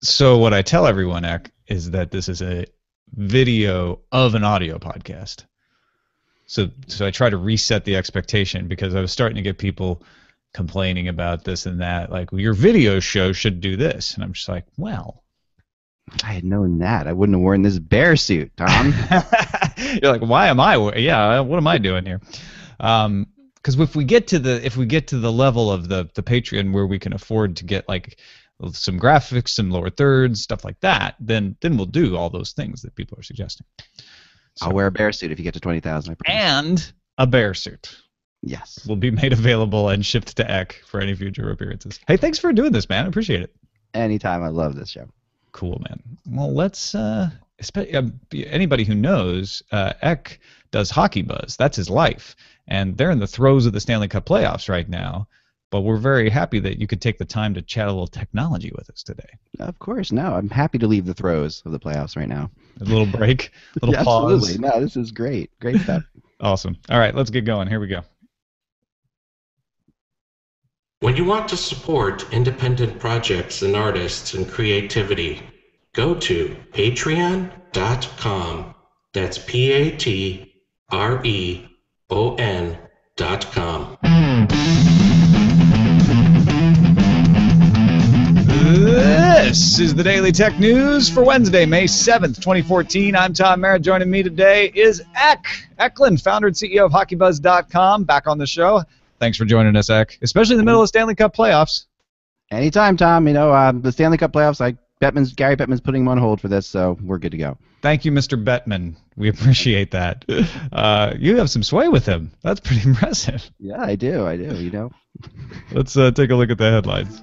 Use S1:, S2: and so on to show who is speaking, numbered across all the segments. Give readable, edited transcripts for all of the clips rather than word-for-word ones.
S1: So what I tell everyone, Ek, is that this is a video of an audio podcast. So I try to reset the expectation because I was starting to get people complaining about this and that, like, well, your video show should do this, and I'm just like, well,
S2: I had known that, I wouldn't have worn this bear suit, Tom.
S1: You're like, why am I? Yeah, what am I doing here? Because if we get to the level of the Patreon where we can afford to get like some graphics, some lower thirds, stuff like that, then we'll do all those things that people are suggesting. So,
S2: I'll wear a bear suit if you get to 20,000.
S1: And a bear suit.
S2: Yes.
S1: Will be made available and shipped to Ek for any future appearances. Hey, thanks for doing this, man. I appreciate it.
S2: Anytime. I love this show.
S1: Cool, man. Well, let's anybody who knows, Ek does Hockey Buzz. That's his life, and they're in the throes of the Stanley Cup playoffs right now. But we're very happy that you could take the time to chat a little technology with us today.
S2: Of course. No, I'm happy to leave the throes of the playoffs right now.
S1: A little break, a little pause.
S2: Absolutely. No, this is great. Great stuff.
S1: Awesome. All right, let's get going. Here we go.
S3: When you want to support independent projects and artists and creativity, go to patreon.com. That's patreon.com.
S1: This is the Daily Tech News for Wednesday, May 7th, 2014. I'm Tom Merritt. Joining me today is Eklund, founder and CEO of HockeyBuzz.com, back on the show. Thanks for joining us, Ek, especially in the middle of Stanley Cup playoffs.
S2: Anytime, Tom. You know, the Stanley Cup playoffs, Gary Bettman's putting them on hold for this, so we're good to go.
S1: Thank you, Mr. Bettman. We appreciate that. You have some sway with him. That's pretty impressive.
S2: Yeah, I do, you know.
S1: Let's take a look at the headlines.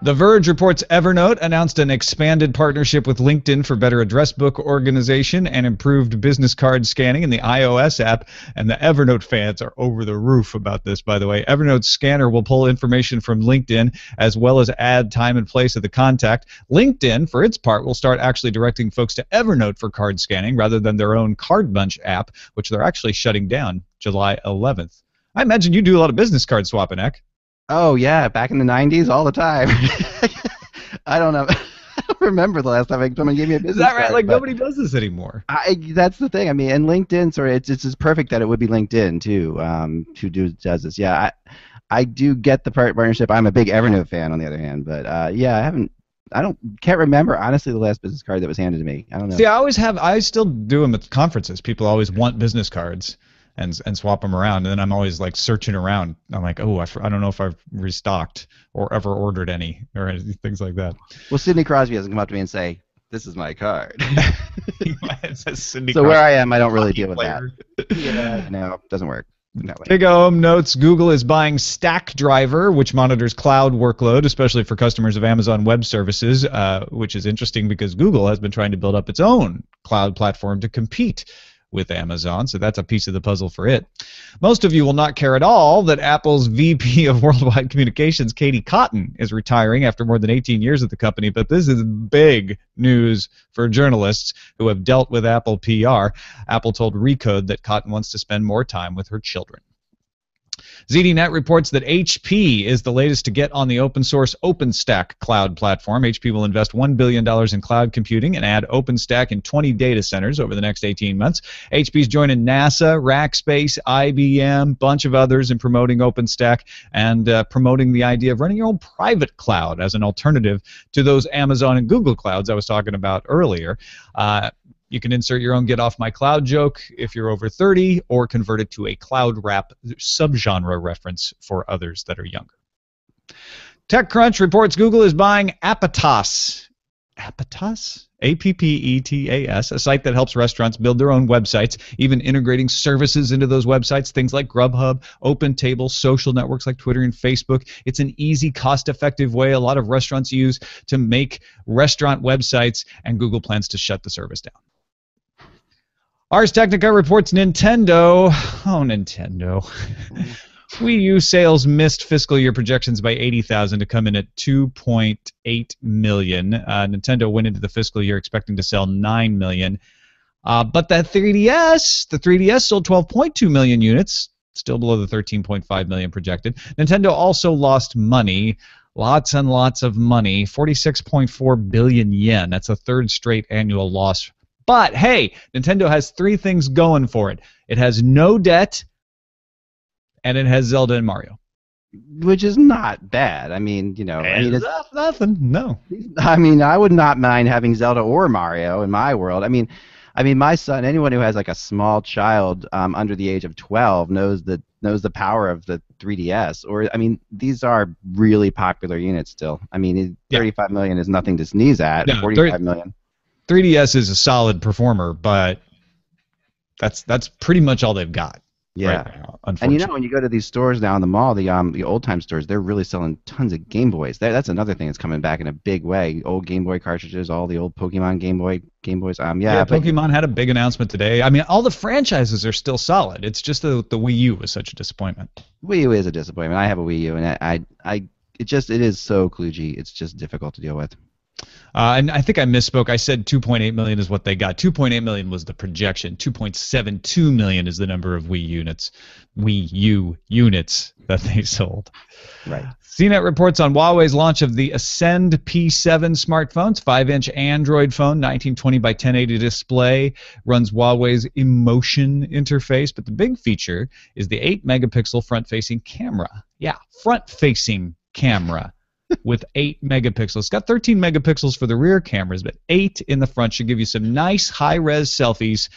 S1: The Verge reports Evernote announced an expanded partnership with LinkedIn for better address book organization and improved business card scanning in the iOS app, and the Evernote fans are over the roof about this, by the way. Evernote's scanner will pull information from LinkedIn as well as add time and place of the contact. LinkedIn, for its part, will start actually directing folks to Evernote for card scanning rather than their own Card Bunch app, which they're actually shutting down July 11th. I imagine you do a lot of business card swapping, Ek.
S2: Oh, yeah, back in the 90s, all the time. I don't know. I don't remember the last time someone gave me a business card.
S1: Is that right? Like, nobody does this anymore.
S2: That's the thing. I mean, and LinkedIn, sorry, it's just perfect that it would be LinkedIn, too, who does this. Yeah, I do get the partnership. I'm a big Evernote fan, on the other hand. But, yeah, can't remember, honestly, the last business card that was handed to me. I don't know.
S1: See, I still do them at conferences. People always want business cards. And swap them around, and then I'm always like searching around. I'm like, oh, I don't know if I've restocked or ever ordered any or things like that.
S2: Well, Sidney Crosby doesn't come up to me and say, "This is my card."
S1: So
S2: where I am, I don't really deal with that. Yeah, no, it doesn't work.
S1: Big Home notes Google is buying Stackdriver, which monitors cloud workload, especially for customers of Amazon Web Services, which is interesting because Google has been trying to build up its own cloud platform to compete with Amazon, so that's a piece of the puzzle for it. Most of you will not care at all that Apple's VP of Worldwide Communications, Katie Cotton, is retiring after more than 18 years at the company, but this is big news for journalists who have dealt with Apple PR. Apple told Recode that Cotton wants to spend more time with her children. ZDNet reports that HP is the latest to get on the open-source OpenStack cloud platform. HP will invest $1 billion in cloud computing and add OpenStack in 20 data centers over the next 18 months. HP's joining NASA, Rackspace, IBM, bunch of others in promoting OpenStack and promoting the idea of running your own private cloud as an alternative to those Amazon and Google clouds I was talking about earlier. You can insert your own Get Off My Cloud joke if you're over 30, or convert it to a cloud rap subgenre reference for others that are younger. TechCrunch reports Google is buying Appetas. Appetas? A-P-P-E-T-A-S, a site that helps restaurants build their own websites, even integrating services into those websites, things like Grubhub, OpenTable, social networks like Twitter and Facebook. It's an easy, cost-effective way a lot of restaurants use to make restaurant websites, and Google plans to shut the service down. Ars Technica reports Nintendo. Oh, Nintendo. Wii U sales missed fiscal year projections by 80,000 to come in at 2.8 million. Nintendo went into the fiscal year expecting to sell 9 million. But the 3DS sold 12.2 million units, still below the 13.5 million projected. Nintendo also lost money Lots and lots of money, 46.4 billion yen. That's a third straight annual loss. But hey, Nintendo has three things going for it. It has no debt, and it has Zelda and Mario.
S2: Which is not bad. I mean,
S1: It's nothing. No.
S2: I mean, I would not mind having Zelda or Mario in my world. I mean, my son, anyone who has like a small child under the age of 12 knows the power of the 3DS. Or, I mean, these are really popular units still. I mean, 35 million is nothing to sneeze at. No, 45 million.
S1: 3DS is a solid performer, but that's pretty much all they've got.
S2: Yeah,
S1: right now, unfortunately.
S2: And when you go to these stores now in the mall, the old time stores, they're really selling tons of Game Boys. That's another thing that's coming back in a big way. Old Game Boy cartridges, all the old Pokemon Game Boys.
S1: Pokemon had a big announcement today. I mean, all the franchises are still solid. It's just the Wii U was such a disappointment.
S2: Wii U is a disappointment. I have a Wii U, and it is so kludgy. It's just difficult to deal with.
S1: And I think I misspoke. I said 2.8 million is what they got. 2.8 million was the projection. 2.72 million is the number of Wii U units that they sold.
S2: Right.
S1: CNET reports on Huawei's launch of the Ascend P7 smartphones, 5-inch Android phone, 1920 by 1080 display, runs Huawei's Emotion interface. But the big feature is the 8-megapixel front-facing camera. Yeah, front-facing camera. With 8 megapixels. It's got 13 megapixels for the rear cameras, but 8 in the front should give you some nice high-res selfies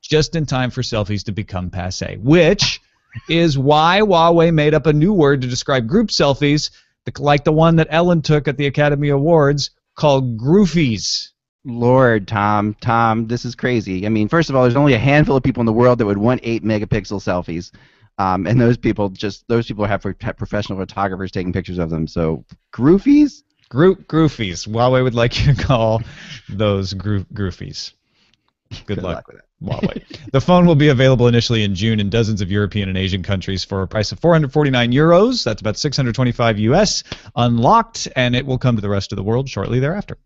S1: just in time for selfies to become passé, which is why Huawei made up a new word to describe group selfies, like the one that Ellen took at the Academy Awards, called groofies.
S2: Lord, Tom, this is crazy. I mean, first of all, there's only a handful of people in the world that would want 8-megapixel selfies. And those people have professional photographers taking pictures of them. So groofies?
S1: Groofies. Huawei would like you to call those groofies. Good luck with that, Huawei. The phone will be available initially in June in dozens of European and Asian countries for a price of 449 euros. That's about 625 US, unlocked, and it will come to the rest of the world shortly thereafter.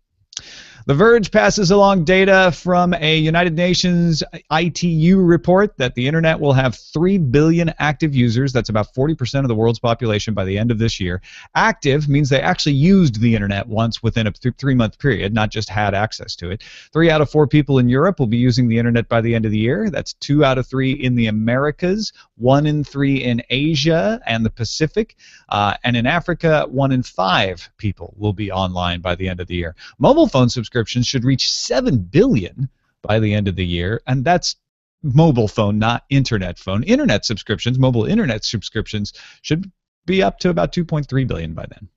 S1: The Verge passes along data from a United Nations ITU report that the Internet will have 3 billion active users. That's about 40% of the world's population by the end of this year. Active means they actually used the Internet once within a 3-month period, not just had access to it. 3 out of 4 people in Europe will be using the Internet by the end of the year. That's 2 out of 3 in the Americas, 1 in 3 in Asia and the Pacific, and in Africa, 1 in 5 people will be online by the end of the year. Mobile phone subscriptions should reach 7 billion by the end of the year, and that's mobile phone, not internet phone. Mobile internet subscriptions should be up to about 2.3 billion by then.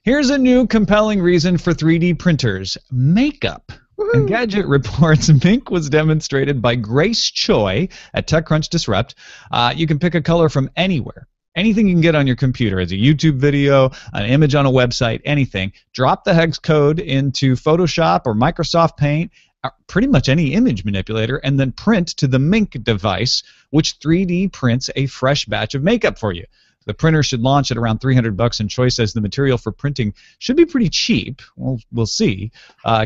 S1: Here's a new compelling reason for 3D printers: makeup. And Gadget reports Mink was demonstrated by Grace Choi at TechCrunch Disrupt. You can pick a color from anywhere. Anything you can get on your computer, as a YouTube video, an image on a website, anything. Drop the hex code into Photoshop or Microsoft Paint, pretty much any image manipulator, and then print to the Mink device, which 3D prints a fresh batch of makeup for you. The printer should launch at around $300, and Choi says the material for printing should be pretty cheap. We'll see.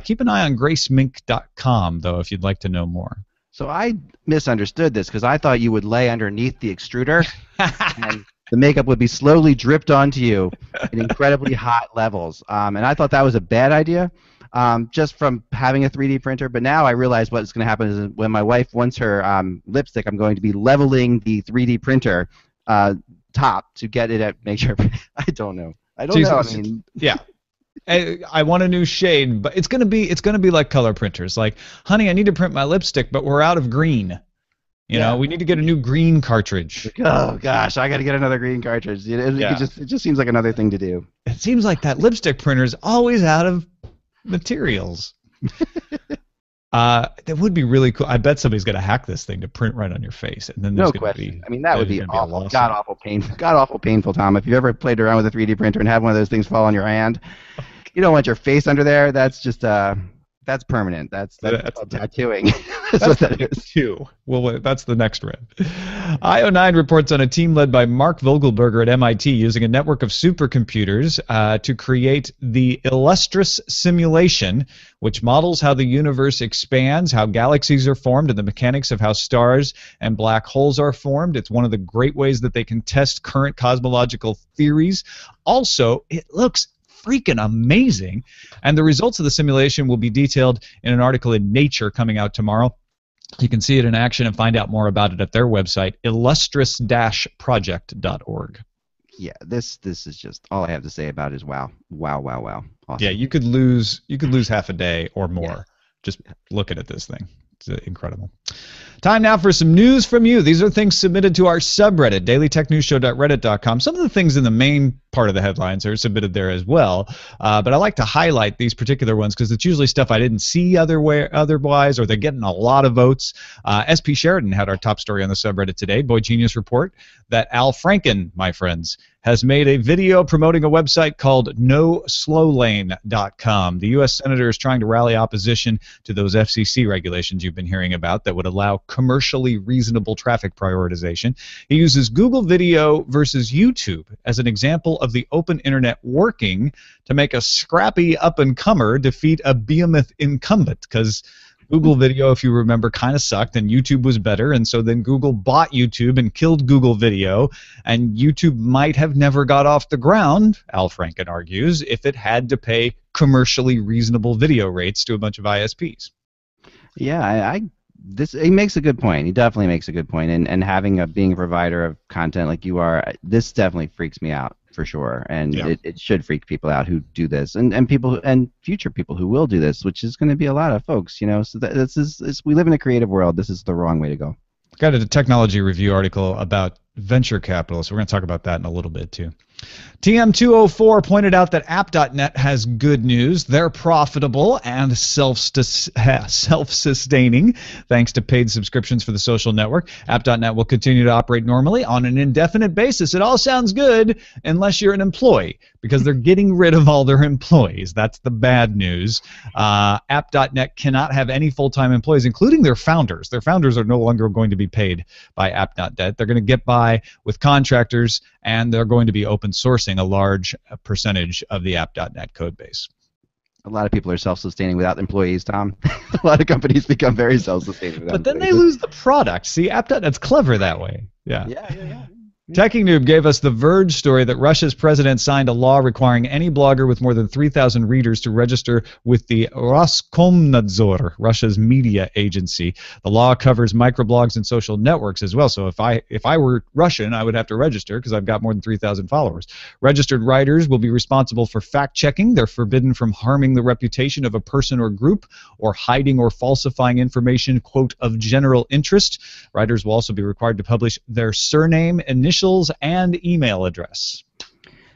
S1: Keep an eye on gracemink.com, though, if you'd like to know more.
S2: So I misunderstood this because I thought you would lay underneath the extruder and the makeup would be slowly dripped onto you at incredibly hot levels. And I thought that was a bad idea just from having a 3D printer. But now I realize what's going to happen is when my wife wants her lipstick, I'm going to be leveling the 3D printer top to get it at make sure. I don't know. I mean,
S1: yeah. I want a new shade, but it's gonna be like color printers. Like, honey, I need to print my lipstick, but we're out of green. You know, we need to get a new green cartridge.
S2: Oh gosh, I got to get another green cartridge. It just seems like another thing to do.
S1: It seems like that lipstick printer is always out of materials. That would be really cool. I bet somebody's gonna hack this thing to print right on your face, and then there's
S2: no question. I mean, that would be awful, god awful painful, Tom. If you ever played around with a 3D printer and had one of those things fall on your hand, you don't want your face under there. That's just That's permanent. That's called tattooing.
S1: That's
S2: what that is.
S1: Two. Well, that's the next red. IO9 reports on a team led by Mark Vogelberger at MIT using a network of supercomputers to create the Illustris simulation, which models how the universe expands, how galaxies are formed, and the mechanics of how stars and black holes are formed. It's one of the great ways that they can test current cosmological theories. Also, it looks freaking amazing, and the results of the simulation will be detailed in an article in Nature coming out tomorrow. You can see it in action and find out more about it at their website, illustris-project.org.
S2: Yeah, this is just all I have to say about it is wow. Awesome.
S1: Yeah, you could lose half a day or more just looking at this thing. It's incredible. Time now for some news from you. These are things submitted to our subreddit, dailytechnewsshow.reddit.com. Some of the things in the main part of the headlines are submitted there as well, but I like to highlight these particular ones because it's usually stuff I didn't see otherwise, or they're getting a lot of votes. spsheridan had our top story on the subreddit today. Boy Genius report that Al Franken, my friends, has made a video promoting a website called noslowlane.com. The U.S. Senator is trying to rally opposition to those FCC regulations you've been hearing about that would allow commercially reasonable traffic prioritization. He uses Google Video versus YouTube as an example of the open internet working to make a scrappy up-and-comer defeat a behemoth incumbent, because Google Video, if you remember, kind of sucked, and YouTube was better, and so then Google bought YouTube and killed Google Video, and YouTube might have never got off the ground, Al Franken argues, if it had to pay commercially reasonable video rates to a bunch of ISPs.
S2: Yeah, he makes a good point. He definitely makes a good point, and being a provider of content like you are, this definitely freaks me out for sure, and it should freak people out who do this, and people and future people who will do this, which is going to be a lot of folks, you know. So we live in a creative world. This is the wrong way to go.
S1: Got a technology review article about venture capitalists. We're going to talk about that in a little bit too. TM204 pointed out that App.net has good news. They're profitable and self-sustaining thanks to paid subscriptions for the social network. App.net will continue to operate normally on an indefinite basis. It all sounds good unless you're an employee, because they're getting rid of all their employees. That's the bad news. App.net cannot have any full-time employees, including their founders. Their founders are no longer going to be paid by App.net. They're going to get by with contractors, and they're going to be open sourcing a large percentage of the App.net code base.
S2: A lot of people are self-sustaining without employees, Tom. A lot of companies become very self-sustaining without
S1: But then
S2: employees.
S1: they lose the product. See, App.net's clever that way. Yeah.
S2: Yeah.
S1: Techie Noob gave us the Verge story that Russia's president signed a law requiring any blogger with more than 3,000 readers to register with the Roskomnadzor, Russia's media agency. The law covers microblogs and social networks as well. So if I were Russian, I would have to register because I've got more than 3,000 followers. Registered writers will be responsible for fact-checking. They're forbidden from harming the reputation of a person or group or hiding or falsifying information, quote, of general interest. Writers will also be required to publish their surname, initials, and email address.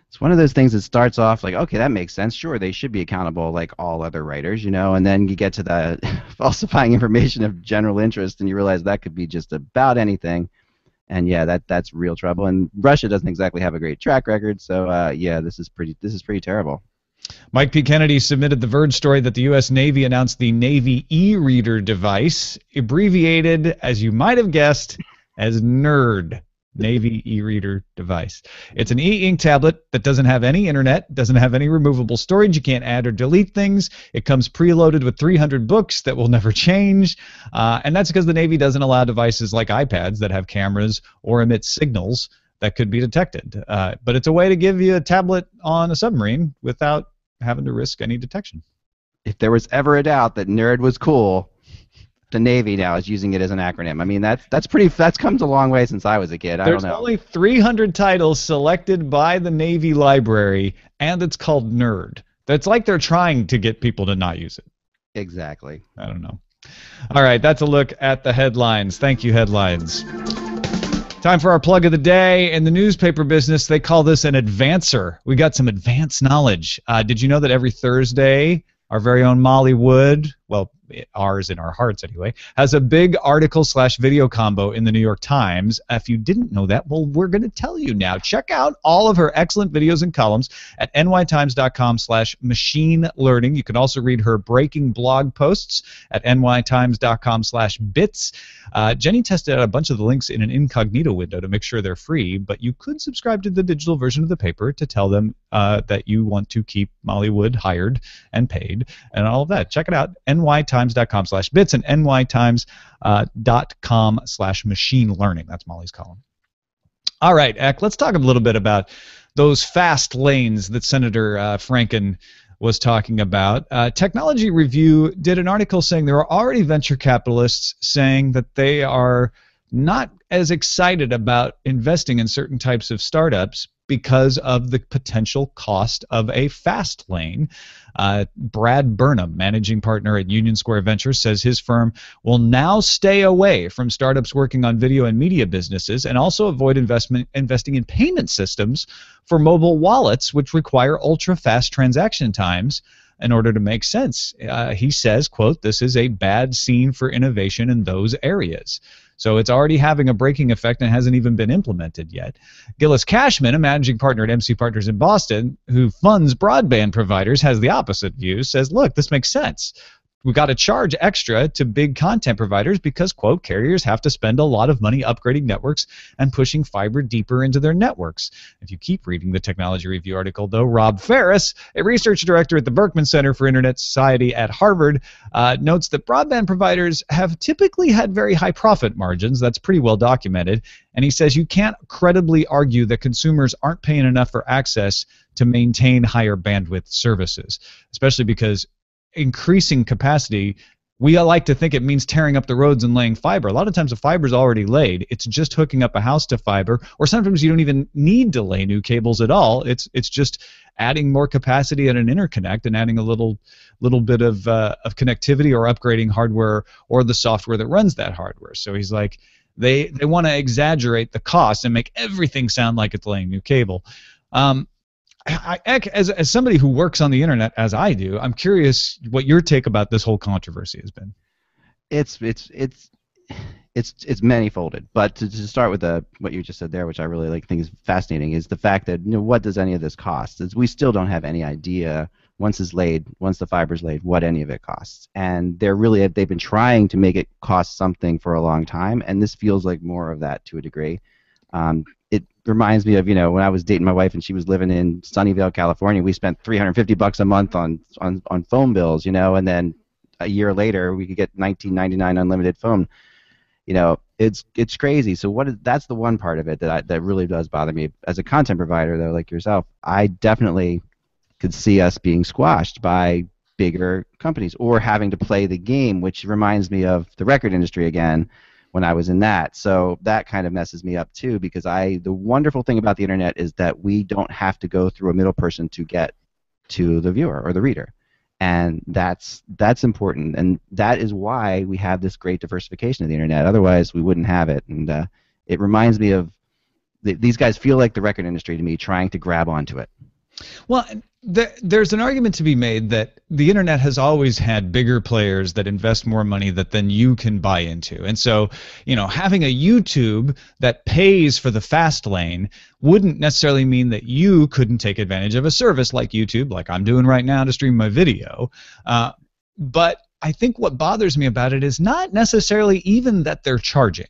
S2: It's one of those things that starts off like, okay, that makes sense. Sure, they should be accountable like all other writers, you know, and then you get to the falsifying information of general interest, and you realize that could be just about anything. And yeah, that's real trouble. And Russia doesn't exactly have a great track record, so yeah, this is pretty terrible.
S1: MikePKennedy submitted the Verge story that the U.S. Navy announced the Navy e-reader device, abbreviated, as you might have guessed, as NERD. Navy e-reader device. It's an e-ink tablet that doesn't have any internet, doesn't have any removable storage. You can't add or delete things. It comes preloaded with 300 books that will never change. And that's because the Navy doesn't allow devices like iPads that have cameras or emit signals that could be detected. But it's a way to give you a tablet on a submarine without having to risk any detection.
S2: If there was ever a doubt that NERD was cool, the Navy now is using it as an acronym. I mean, that's come a long way since I was a kid. I don't know.
S1: There's only 300 titles selected by the Navy library, and it's called NERD. It's like they're trying to get people to not use it.
S2: Exactly.
S1: I don't know. All right, that's a look at the headlines. Thank you, headlines. Time for our plug of the day. In the newspaper business, they call this an advancer. We got some advanced knowledge. Did you know that every Thursday, our very own Molly Wood, well, ours in our hearts anyway, has a big article/video combo in the New York Times. If you didn't know that, well, we're going to tell you now. Check out all of her excellent videos and columns at nytimes.com/machine learning. You can also read her breaking blog posts at nytimes.com/bits. Jenny tested out a bunch of the links in an incognito window to make sure they're free, but you could subscribe to the digital version of the paper to tell them that you want to keep Molly Wood hired and paid and all of that. Check it out, nytimes.com/bits and nytimes.com/machine learning. That's Molly's column. All right, Eck, let's talk a little bit about those fast lanes that Senator Franken was talking about. Technology Review did an article saying there are already venture capitalists saying that they are not as excited about investing in certain types of startups because of the potential cost of a fast lane. Brad Burnham, managing partner at Union Square Ventures, says his firm will now stay away from startups working on video and media businesses and also avoid investing in payment systems for mobile wallets, which require ultra-fast transaction times in order to make sense. He says, quote, "This is a bad scene for innovation in those areas." So it's already having a braking effect and hasn't even been implemented yet. Gillis Cashman, a managing partner at MC Partners in Boston, who funds broadband providers, has the opposite view, says, look, this makes sense. We've got to charge extra to big content providers because, quote, carriers have to spend a lot of money upgrading networks and pushing fiber deeper into their networks. If you keep reading the Technology Review article, though, Rob Ferris, a research director at the Berkman Center for Internet Society at Harvard, notes that broadband providers have typically had very high profit margins. That's pretty well documented. And he says you can't credibly argue that consumers aren't paying enough for access to maintain higher bandwidth services, especially because increasing capacity, we like to think it means tearing up the roads and laying fiber. A lot of times the fiber's already laid. It's just hooking up a house to fiber, or sometimes you don't even need to lay new cables at all. It's just adding more capacity at an interconnect and adding a little bit of connectivity or upgrading hardware or the software that runs that hardware. So he's like, they want to exaggerate the cost and make everything sound like it's laying new cable. As somebody who works on the internet, as I do, I'm curious what your take about this whole controversy has been.
S2: It's many-folded, but to start with what you just said there, which I really think is fascinating, is the fact that what does any of this cost? We still don't have any idea once the fiber's laid, what any of it costs, and they've been trying to make it cost something for a long time, and this feels like more of that to a degree. It reminds me of, when I was dating my wife and she was living in Sunnyvale, California. We spent $350 a month on phone bills, and then a year later we could get $19.99 unlimited phone. It's crazy. So that's the one part of it that really does bother me. As a content provider, though, like yourself, I definitely could see us being squashed by bigger companies or having to play the game, which reminds me of the record industry again. When I was in that. So that kind of messes me up too, because the wonderful thing about the internet is that we don't have to go through a middle person to get to the viewer or the reader. And that's important, and that is why we have this great diversification of the internet. Otherwise we wouldn't have it. And it reminds me of these guys feel like the record industry to me, trying to grab onto it.
S1: Well, there's an argument to be made that the internet has always had bigger players that invest more money than you can buy into. And so, having a YouTube that pays for the fast lane wouldn't necessarily mean that you couldn't take advantage of a service like YouTube, like I'm doing right now to stream my video. But I think what bothers me about it is not necessarily even that they're charging.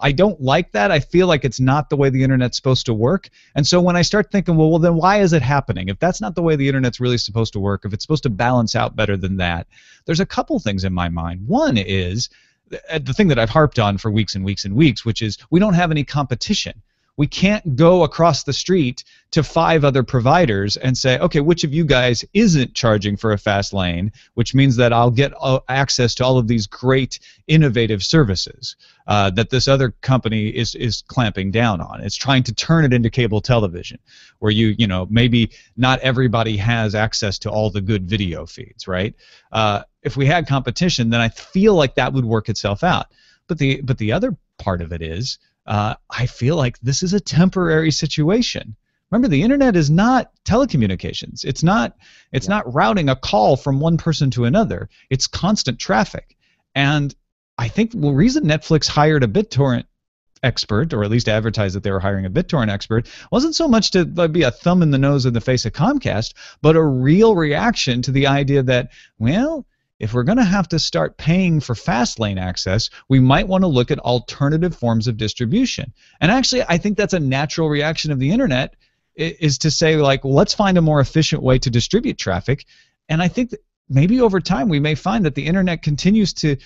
S1: I don't like that. I feel like it's not the way the internet's supposed to work. And so when I start thinking, well, then why is it happening? If that's not the way the internet's really supposed to work, if it's supposed to balance out better than that, there's a couple things in my mind. One is the thing that I've harped on for weeks and weeks and weeks, which is we don't have any competition. We can't go across the street to 5 other providers and say, okay, which of you guys isn't charging for a fast lane, which means that I'll get access to all of these great innovative services that this other company is clamping down on. It's trying to turn it into cable television, where maybe not everybody has access to all the good video feeds, right? If we had competition, then I feel like that would work itself out. But the other part of it is, I feel like this is a temporary situation Remember, the internet is not telecommunications. It's not routing a call from one person to another. It's constant traffic. And I think the reason Netflix hired a BitTorrent expert, or at least advertised that they were hiring a BitTorrent expert, wasn't so much to be a thumb in the nose in the face of Comcast, but a real reaction to the idea that, well, if we're going to have to start paying for fast lane access, we might want to look at alternative forms of distribution. And actually, I think that's a natural reaction of the internet, is to say, like, let's find a more efficient way to distribute traffic. And I think that maybe over time we may find that the internet continues to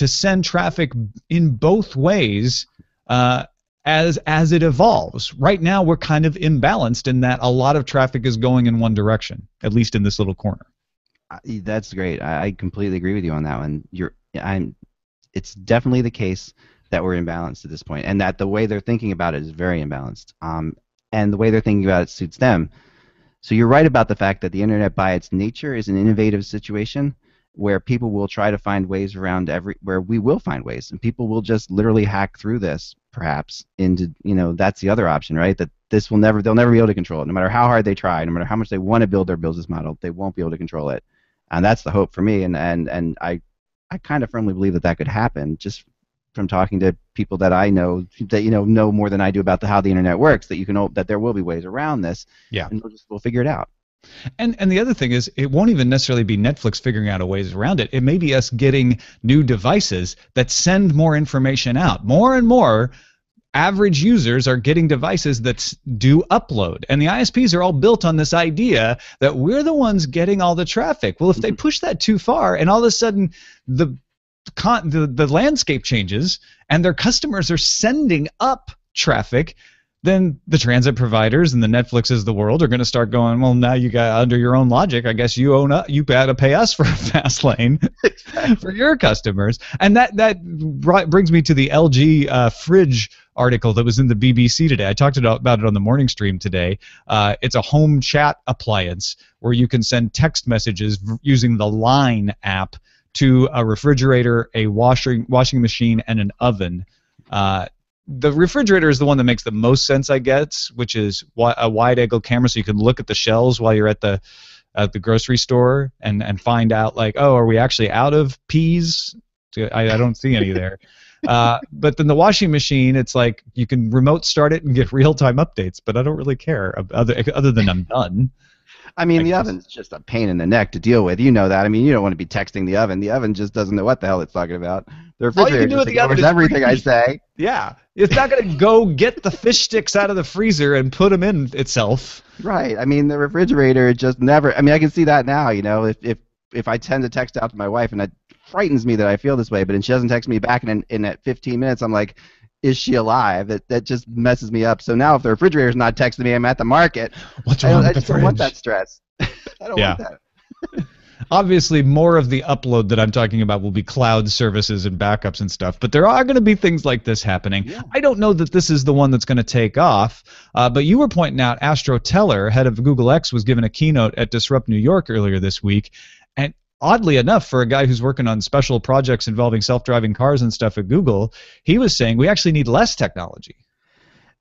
S1: send traffic in both ways as it evolves. Right now, we're kind of imbalanced in that a lot of traffic is going in one direction, at least in this little corner.
S2: That's great. I completely agree with you on that one. It's definitely the case that we're imbalanced at this point, and that the way they're thinking about it is very imbalanced. And the way they're thinking about it suits them. So you're right about the fact that the internet, by its nature, is an innovative situation where people will try to find ways around where we will find ways, and people will just literally hack through this, perhaps, into, that's the other option, right? That they'll never be able to control it. No matter how hard they try, no matter how much they want to build their business model, they won't be able to control it. And that's the hope for me, and I kind of firmly believe that could happen, just from talking to people that I know that know more than I do about how the internet works, that there will be ways around this.
S1: Yeah.
S2: And we'll figure it out.
S1: And the other thing is, it won't even necessarily be Netflix figuring out a ways around it. It may be us getting new devices that send more information out. More and more average users are getting devices that do upload. And the ISPs are all built on this idea that we're the ones getting all the traffic. Well, if they push that too far, and all of a sudden the landscape changes and their customers are sending up traffic, then the transit providers and the Netflixes of the world are going to start going, well, now you got, under your own logic, I guess you got to pay us for a fast lane for your customers. And that brings me to the LG fridge article that was in the BBC today. I talked about it on the morning stream today. It's a home chat appliance where you can send text messages using the Line app to a refrigerator, a washing machine, and an oven. The refrigerator is the one that makes the most sense, I guess, which is a wide-angle camera, so you can look at the shelves while you're at the grocery store and find out, like, oh, are we actually out of peas? I don't see any there. But then the washing machine, it's like you can remote start it and get real-time updates, but I don't really care other than I'm done.
S2: I mean, the oven's just a pain in the neck to deal with. You know that. I mean, you don't want to be texting the oven. The oven just doesn't know what the hell it's talking about. The refrigerator just ignores everything I say.
S1: Yeah. It's not going to go get the fish sticks out of the freezer and put them in itself.
S2: Right. I mean, the refrigerator just never. I mean, I can see that now. If I tend to text out to my wife, and it frightens me that I feel this way, but then she doesn't text me back, and in at 15 minutes, I'm like, is she alive? That just messes me up. So now if the refrigerator's not texting me, I'm at the market.
S1: What's wrong with the fridge?
S2: I just don't want that stress. I don't want that.
S1: Obviously, more of the upload that I'm talking about will be cloud services and backups and stuff, but there are going to be things like this happening. Yeah. I don't know that this is the one that's going to take off, but you were pointing out Astro Teller, head of Google X, was given a keynote at Disrupt New York earlier this week, and oddly enough, for a guy who's working on special projects involving self-driving cars and stuff at Google, he was saying we actually need less technology.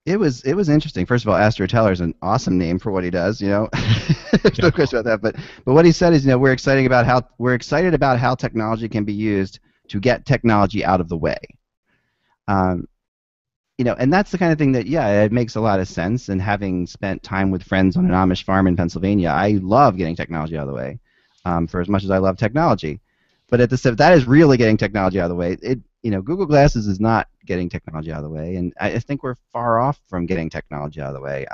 S2: It was interesting. First of all, Astro Teller is an awesome name for what he does. There's no question about that. But what he said is, we're excited about how technology can be used to get technology out of the way. And that's the kind of thing that, it makes a lot of sense. And having spent time with friends on an Amish farm in Pennsylvania, I love getting technology out of the way. For as much as I love technology, but if that is really getting technology out of the way, Google Glasses is not getting technology out of the way, and I think we're far off from getting technology out of the way.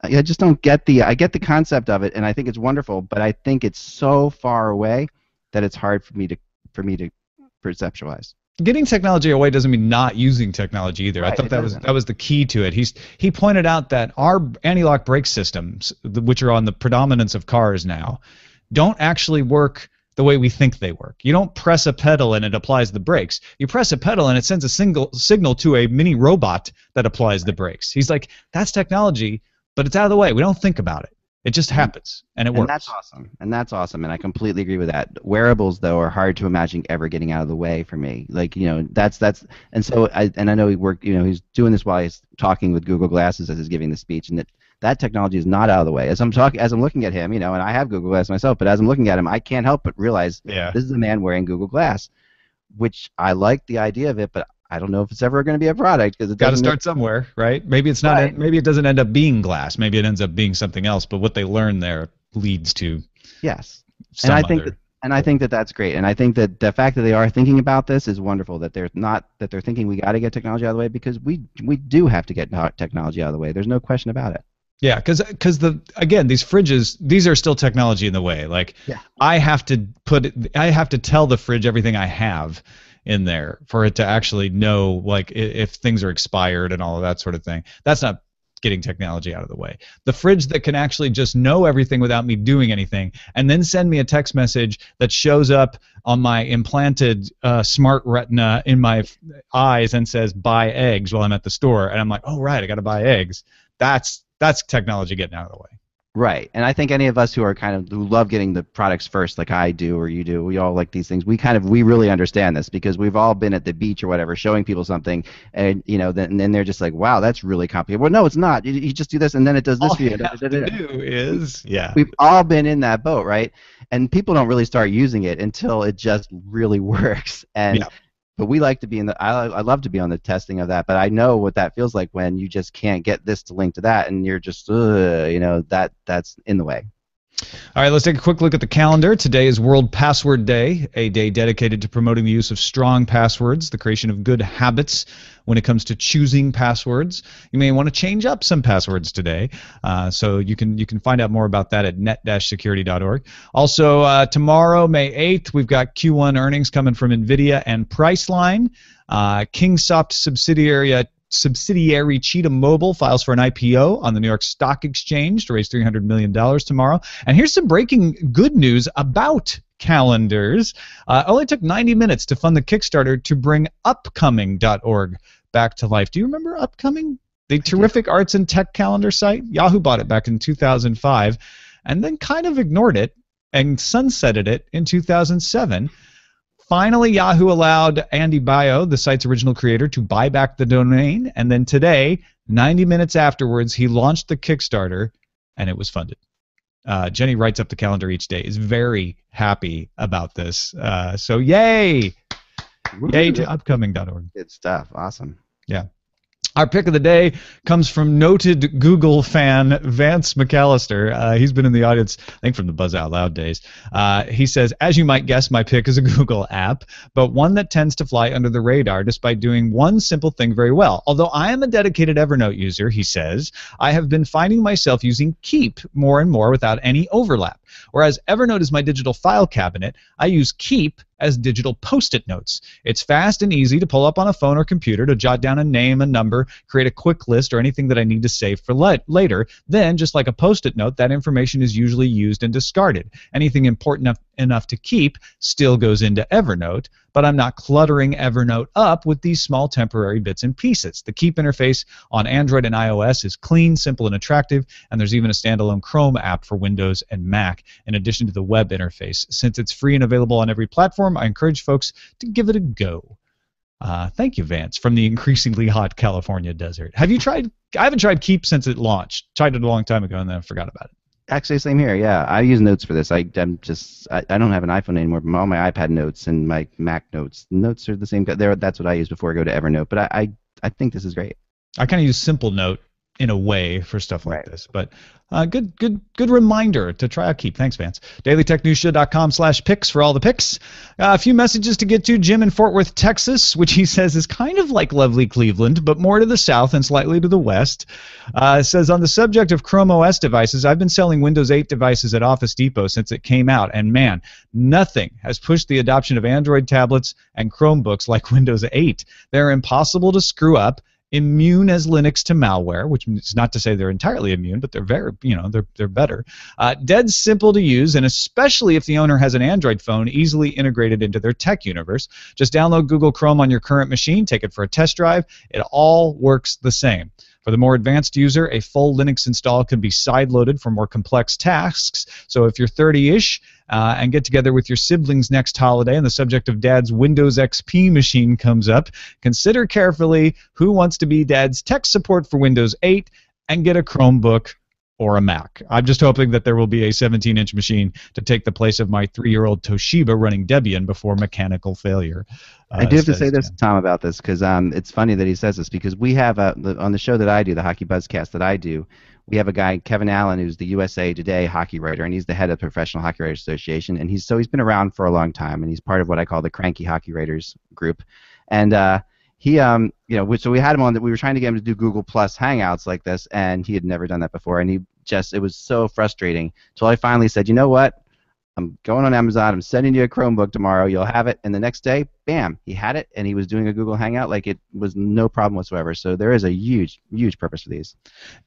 S2: I just don't get I get the concept of it, and I think it's wonderful, but I think it's so far away that it's hard for me to perceptualize.
S1: Getting technology away doesn't mean not using technology either. Right, I thought that was the key to it. He pointed out that our anti-lock brake systems, which are on the predominance of cars now, don't actually work the way we think they work. You don't press a pedal and it applies the brakes. You press a pedal and it sends a signal to a mini robot that applies the brakes. He's like, that's technology, but it's out of the way. We don't think about it. It just happens, and it
S2: And
S1: works.
S2: that's awesome. And that's awesome. And I completely agree with that. Wearables, though, are hard to imagine ever getting out of the way for me. Like, that's and so I know he worked, he's doing this while he's talking with Google Glasses as he's giving the speech, and that technology is not out of the way. As I'm looking at him, and I have Google Glass myself, but as I'm looking at him, I can't help but realize this is a man wearing Google Glass, which I like the idea of it, but I don't know if it's ever going to be a product because it
S1: got to start somewhere, right? Maybe it's not.
S2: Right.
S1: Maybe it doesn't end up being glass. Maybe it ends up being something else. But what they learn there leads to
S2: yes.
S1: some
S2: And
S1: other.
S2: I think that that's great. And I think that the fact that they are thinking about this is wonderful. That they're thinking we got to get technology out of the way, because we do have to get technology out of the way. There's no question about it.
S1: Yeah, because these fridges, these are still technology in the way. Like, I have to tell the fridge everything I have in there for it to actually know, like, if things are expired and all of that sort of thing. That's not getting technology out of the way. The fridge that can actually just know everything without me doing anything, and then send me a text message that shows up on my implanted smart retina in my eyes and says buy eggs while I'm at the store, and I'm like, oh right, I got to buy eggs. That's technology getting out of the way.
S2: Right. And I think any of us who love getting the products first, like I do or you do, we all like these things. We really understand this because we've all been at the beach or whatever showing people something, and then they're just like, wow, that's really complicated. Well, no, it's not. You just do this and then it does this for you.
S1: All you have to do is,
S2: We've all been in that boat, right? And people don't really start using it until it just really works. And but we like to be I love to be on the testing of that, but I know what that feels like when you just can't get this to link to that, and you're just, that's in the way.
S1: All right, let's take a quick look at the calendar. Today is World Password Day, a day dedicated to promoting the use of strong passwords, the creation of good habits when it comes to choosing passwords. You may want to change up some passwords today, so you can find out more about that at net-security.org. Also, tomorrow, May 8th, we've got Q1 earnings coming from NVIDIA and Priceline. Kingsoft subsidiary Cheetah Mobile files for an IPO on the New York Stock Exchange to raise $300 million tomorrow. And here's some breaking good news about calendars. Only took 90 minutes to fund the Kickstarter to bring upcoming.org back to life. Do you remember Upcoming? The terrific arts and tech calendar site? Yahoo bought it back in 2005 and then kind of ignored it and sunsetted it in 2007. Finally, Yahoo allowed Andy Bio, the site's original creator, to buy back the domain, and then today, 90 minutes afterwards, he launched the Kickstarter, and it was funded. Jenny writes up the calendar each day, is very happy about this. So yay! Yay to upcoming.org.
S2: Good stuff. Awesome.
S1: Yeah. Our pick of the day comes from noted Google fan Vance McAllister. He's been in the audience, I think, from the Buzz Out Loud days. He says, as you might guess, my pick is a Google app, but one that tends to fly under the radar despite doing one simple thing very well. Although I am a dedicated Evernote user, he says, I have been finding myself using Keep more and more without any overlap. Whereas Evernote is my digital file cabinet, I use Keep as digital Post-it notes. It's fast and easy to pull up on a phone or computer to jot down a name, a number, create a quick list, or anything that I need to save for later. Then, just like a Post-it note, that information is usually used and discarded. Anything important enough to keep still goes into Evernote, but I'm not cluttering Evernote up with these small temporary bits and pieces. The Keep interface on Android and iOS is clean, simple, and attractive, and there's even a standalone Chrome app for Windows and Mac, in addition to the web interface. Since it's free and available on every platform, I encourage folks to give it a go. Thank you, Vance, from the increasingly hot California desert. Have you tried? I haven't tried Keep since it launched. Tried it a long time ago, and then I forgot about it.
S2: Actually, same here. Yeah, I use Notes for this. I don't have an iPhone anymore, but all my iPad Notes and my Mac Notes. Notes are the same. That's what I use before I go to Evernote. But I think this is great.
S1: I kind of use Simple Note in a way for stuff like this, but good reminder to try out Keep. Thanks, Vance. DailyTechNewsShow.com/picks for all the picks. A few messages to get to. Jim in Fort Worth, Texas, which he says is kind of like lovely Cleveland, but more to the south and slightly to the west. Says, on the subject of Chrome OS devices, I've been selling Windows 8 devices at Office Depot since it came out, and man, nothing has pushed the adoption of Android tablets and Chromebooks like Windows 8. They're impossible to screw up, immune as Linux to malware, which is not to say they're entirely immune, but they're very, they're better. Dead simple to use, and especially if the owner has an Android phone, easily integrated into their tech universe. Just download Google Chrome on your current machine, take it for a test drive. It all works the same. For the more advanced user, a full Linux install can be side-loaded for more complex tasks. So if you're 30-ish and get together with your siblings next holiday and the subject of Dad's Windows XP machine comes up, consider carefully who wants to be Dad's tech support for Windows 8 and get a Chromebook or a Mac. I'm just hoping that there will be a 17-inch machine to take the place of my 3-year-old Toshiba running Debian before mechanical failure.
S2: I do have to say this, Tom, about this, because it's funny that he says this, because we have, on the show that I do, the Hockey Buzzcast that I do, we have a guy, Kevin Allen, who's the USA Today hockey writer, and he's the head of the Professional Hockey Writers Association, and he's been around for a long time, and he's part of what I call the Cranky Hockey Writers group. And he, so we had him on that. We were trying to get him to do Google Plus Hangouts like this, and he had never done that before, and it was so frustrating until I finally said, you know what? I'm going on Amazon. I'm sending you a Chromebook tomorrow. You'll have it. And the next day, bam, he had it, and he was doing a Google Hangout like it was no problem whatsoever. So there is a huge, huge purpose for these.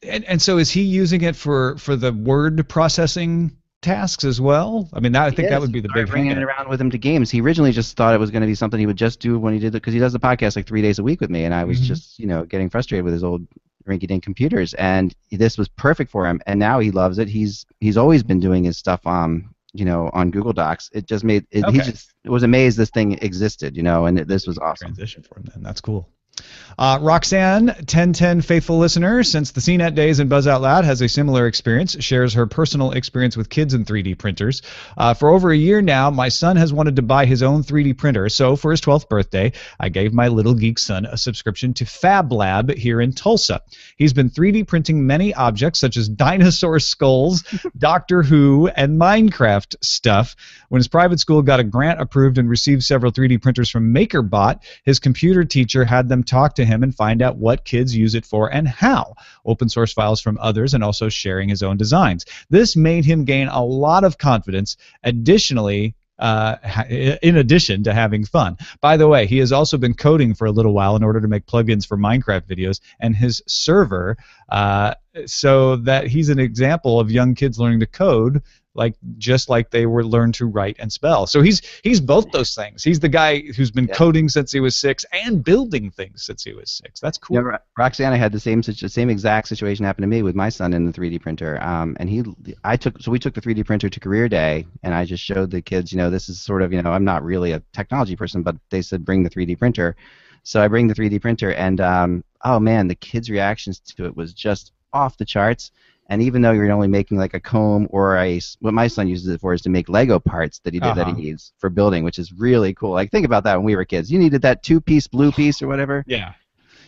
S1: And so is he using it for the word processing tasks as well? I mean, I think that would be the big thing.
S2: Bringing it around with him to games. He originally just thought it was going to be something he would just do when he did it, because he does the podcast like 3 days a week with me, and I was just, getting frustrated with his old rinky-dink computers, and this was perfect for him, and now he loves it. He's always been doing his stuff on Google Docs. It just made it, he just was amazed this thing existed, and this was awesome.
S1: Transition for him then. That's cool. Roxanne, 1010 faithful listener, since the CNET days in Buzz Out Loud, has a similar experience, shares her personal experience with kids and 3D printers. For over a year now, my son has wanted to buy his own 3D printer, so for his 12th birthday, I gave my little geek son a subscription to Fab Lab here in Tulsa. He's been 3D printing many objects such as dinosaur skulls, Doctor Who, and Minecraft stuff. When his private school got a grant approved and received several 3D printers from MakerBot, his computer teacher had them talk to him and find out what kids use it for and how. Open source files from others and also sharing his own designs. This made him gain a lot of confidence. Additionally, in addition to having fun. By the way, he has also been coding for a little while in order to make plugins for Minecraft videos and his server, so that he's an example of young kids learning to code just like they were learned to write and spell. So he's both those things. He's the guy who's been coding since he was 6 and building things since he was 6. That's cool.
S2: Yeah, Roxanne had the same exact situation happen to me with my son in the 3D printer. And we took the 3D printer to Career Day, and I just showed the kids, this is sort of, I'm not really a technology person, but they said bring the 3D printer. So I bring the 3D printer, and oh man, the kids' reactions to it was just off the charts. And even though you're only making like a comb or what my son uses it for is to make Lego parts that he needs for building, which is really cool. Like, think about that when we were kids. You needed that 2-piece blue piece or whatever.
S1: Yeah.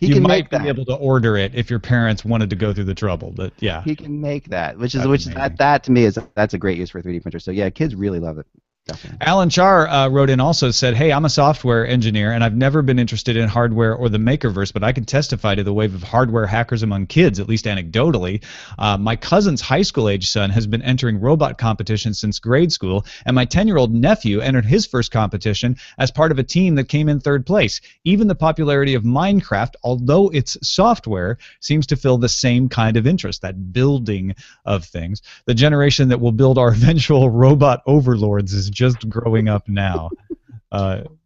S2: You
S1: might be able to order it if your parents wanted to go through the trouble, but yeah.
S2: He can make that, that to me that's a great use for a 3D printer. So yeah, kids really love it. Definitely.
S1: Alan Char wrote in also, said, hey, I'm a software engineer, and I've never been interested in hardware or the Makerverse, but I can testify to the wave of hardware hackers among kids, at least anecdotally. My cousin's high school-age son has been entering robot competitions since grade school, and my 10-year-old nephew entered his first competition as part of a team that came in 3rd place. Even the popularity of Minecraft, although it's software, seems to fill the same kind of interest, that building of things. The generation that will build our eventual robot overlords is just growing up now.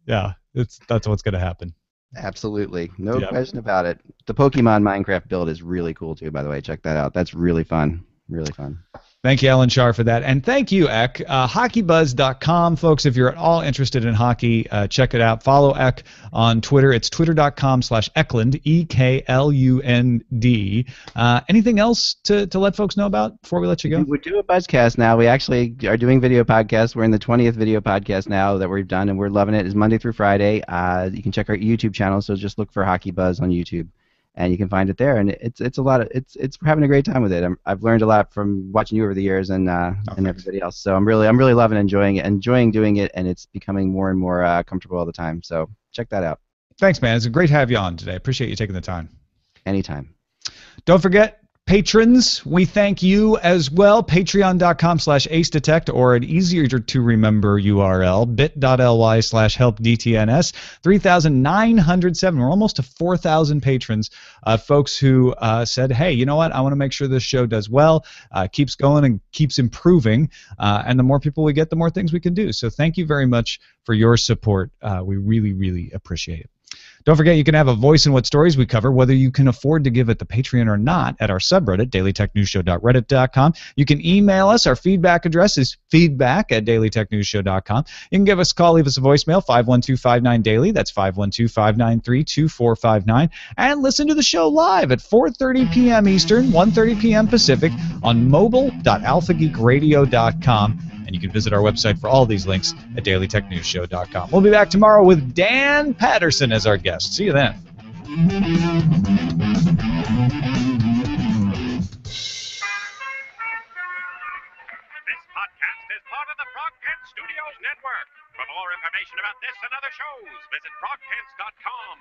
S1: Yeah, that's what's going to happen.
S2: Absolutely. No question about it. The Pokemon Minecraft build is really cool too, by the way. Check that out. That's really fun. Really fun.
S1: Thank you, Alan Char, for that. And thank you, Ek. HockeyBuzz.com. Folks, if you're at all interested in hockey, check it out. Follow Ek on Twitter. It's twitter.com/Eklund, E-K-L-U-N-D. Anything else to let folks know about before we let you go?
S2: We do a Buzzcast now. We actually are doing video podcasts. We're in the 20th video podcast now that we've done, and we're loving it. It's Monday through Friday. You can check our YouTube channel, so just look for Hockey Buzz on YouTube. And you can find it there, and it's a lot of it's having a great time with it. I've learned a lot from watching you over the years and everybody else. So I'm really loving enjoying doing it, and it's becoming more and more comfortable all the time. So check that out.
S1: Thanks, man. It's great to have you on today. Appreciate you taking the time.
S2: Anytime.
S1: Don't forget, patrons, we thank you as well. Patreon.com/AceDetect, or an easier to remember URL, bit.ly/helpdtns. 3,907. We're almost to 4,000 patrons. Folks who said, hey, you know what? I want to make sure this show does well, keeps going and keeps improving. And the more people we get, the more things we can do. So thank you very much for your support. We really, really appreciate it. Don't forget you can have a voice in what stories we cover, whether you can afford to give it the Patreon or not, at our subreddit, dailytechnewsshow.reddit.com. You can email us. Our feedback address is feedback@dailytechnewsshow.com. You can give us a call, leave us a voicemail, 512-59-DAILY. That's 512-593-2459. And listen to the show live at 4:30 p.m. Eastern, 1:30 p.m. Pacific on mobile.alphageekradio.com. And you can visit our website for all these links at dailytechnewsshow.com. We'll be back tomorrow with Dan Patterson as our guest. See you then.
S4: This podcast is part of the Frog Pants Studios Network. For more information about this and other shows, visit frogpants.com.